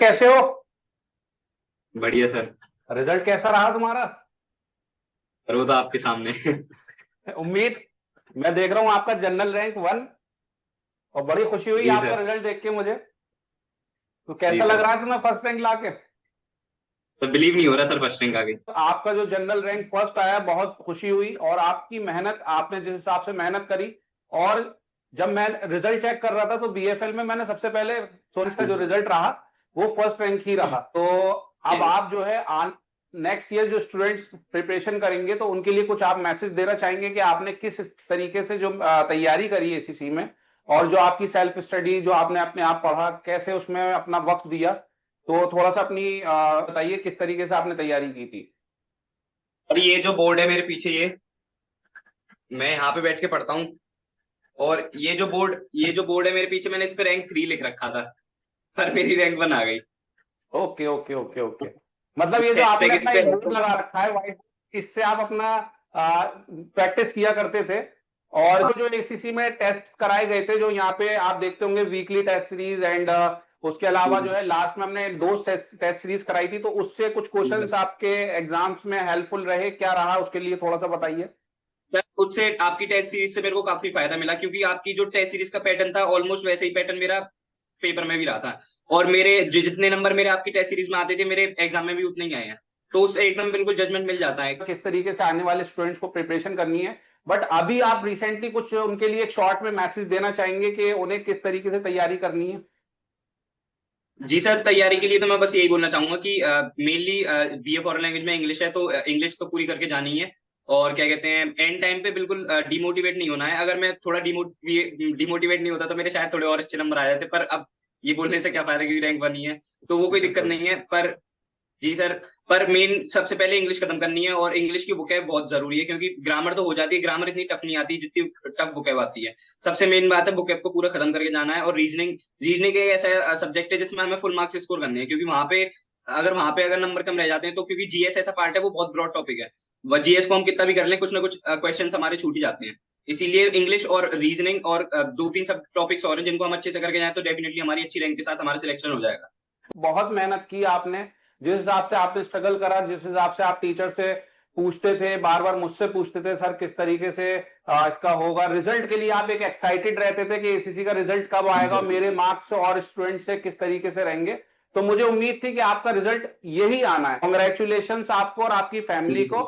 कैसे हो? बढ़िया सर। रिजल्ट कैसा रहा तुम्हारा? और वो तो आपके सामने। उम्मीद। मैं देख रहा हूँ आपका जनरल रैंक 1। और बड़ी खुशी हुई जी आपका सर। रिजल्ट देख के मुझे। तो जी कैसा लग सर। रहा है तुम्हें फर्स्ट रैंक लाके? तो बिलीव नहीं हो रहा सर, फर्स्ट रैंक आ गई। तो आपका जो जनरल रैंक फर्स्ट आया, बहुत खुशी हुई। और आपकी मेहनत, आपने जिस हिसाब से मेहनत करी। और जब मैं रिजल्ट चेक कर रहा था तो बीएफएल में मैंने सबसे पहले सोच का जो रिजल्ट रहा वो फर्स्ट रैंक ही रहा। तो अब जी आप जो है नेक्स्ट ईयर जो स्टूडेंट्स प्रिपरेशन करेंगे तो उनके लिए कुछ आप मैसेज देना चाहेंगे कि आपने किस तरीके से जो तैयारी करी एसीसी में, और जो आपकी सेल्फ स्टडी जो आपने अपने आप पढ़ा, कैसे उसमें अपना वक्त दिया। तो थोड़ा सा अपनी बताइए किस तरीके से आपने तैयारी की थी। और ये जो बोर्ड है मेरे पीछे, ये मैं यहाँ पे बैठ के पढ़ता हूँ। और ये जो बोर्ड है मेरे पीछे, मैंने इस पे रैंक 3 लिख रखा था। पर मेरी रैंक 1 आ गई। Okay okay okay okay. मतलब ये जो आपने हैशटैग इस अपना पे एक बोर्ड लगा रखा है व्हाइट, इससे आप अपना प्रैक्टिस किया करते थे। और जो एसीसी में टेस्ट कराए गए थे, जो यहाँ पे आप देखते होंगे वीकली टेस्ट सीरीज एंड उसके अलावा जो है लास्ट में हमने दो टेस्ट सीरीज कराई थी, तो उससे कुछ क्वेश्चंस आपके एग्जाम्स में हेल्पफुल रहे, क्या रहा उसके लिए थोड़ा सा बताइए। सर, उससे आपकी टेस्ट सीरीज से मेरे को काफी फायदा मिला, क्योंकि आपकी जो टेस्ट सीरीज का पैटर्न था ऑलमोस्ट वैसे ही पैटर्न मेरा पेपर में भी रहा था। और मेरे जितने नंबर मेरे आपकी टेस्ट सीरीज में आते थे, मेरे एग्जाम में भी उतने ही आए हैं। तो उससे एकदम बिल्कुल जजमेंट मिल जाता है। किस तरीके से आने वाले स्टूडेंट्स को प्रिपरेशन करनी है। बट अभी आप रिसेंटली कुछ उनके लिए एक शॉर्ट में मैसेज देना चाहेंगे कि उन्हें किस तरीके से तैयारी करनी है। जी सर, तैयारी के लिए तो मैं बस यही बोलना चाहूंगा कि मेनली बीए फॉरेन लैंग्वेज में इंग्लिश है, तो इंग्लिश तो पूरी करके जानी है। और क्या कहते हैं, एंड टाइम पे बिल्कुल डिमोटिवेट नहीं होना है। अगर मैं थोड़ा डिमोटिवेट नहीं होता तो मेरे शायद थोड़े और अच्छे नंबर आ जाते, पर अब ये बोलने से क्या फायदा, क्योंकि रैंक बनी है। तो वो कोई दिक्कत बिल्कुल। नहीं है। पर जी सर, पर मेन सबसे पहले इंग्लिश खत्म करनी है। और इंग्लिश की बुक है बहुत जरूरी है, क्योंकि ग्रामर तो हो जाती है, ग्रामर इतनी टफ नहीं आती जितनी टफ बुक आती है। सबसे मेन बात है, बुक को पूरा खत्म करके जाना है। और रीजनिंग रीजनिंग एक ऐसा सब्जेक्ट है जिसमें हमें फुल मार्क्स स्कोर करने हैं, क्योंकि वहां पे अगर नंबर कम रह जाते हैं, तो क्योंकि जीएस ऐसा पार्ट है, वो बहुत ब्रॉड टॉपिक है। वह जीएस को हम कितना भी कर लें, कुछ ना कुछ क्वेश्चन हमारे छूट ही जाते हैं। इसीलिए इंग्लिश और रीजनिंग और दो तीन सब टॉपिक्स और हैं, जिनको हम अच्छे से करके जाए तो डेफिनेटली हमारी अच्छी रैंक के साथ हमारा सिलेक्शन हो जाएगा। बहुत मेहनत की आपने। जिस हिसाब से आपने स्ट्रगल करा, जिस हिसाब से आप टीचर से पूछते थे, बार बार मुझसे पूछते थे सर किस तरीके से इसका होगा, रिजल्ट के लिए आप एक एक्साइटेड रहते थे कि एसीसी का रिजल्ट कब आएगा, मेरे मार्क्स और स्टूडेंट से किस तरीके से रहेंगे। तो मुझे उम्मीद थी कि आपका रिजल्ट यही आना है। कॉन्ग्रेचुलेशन आपको और आपकी फैमिली को।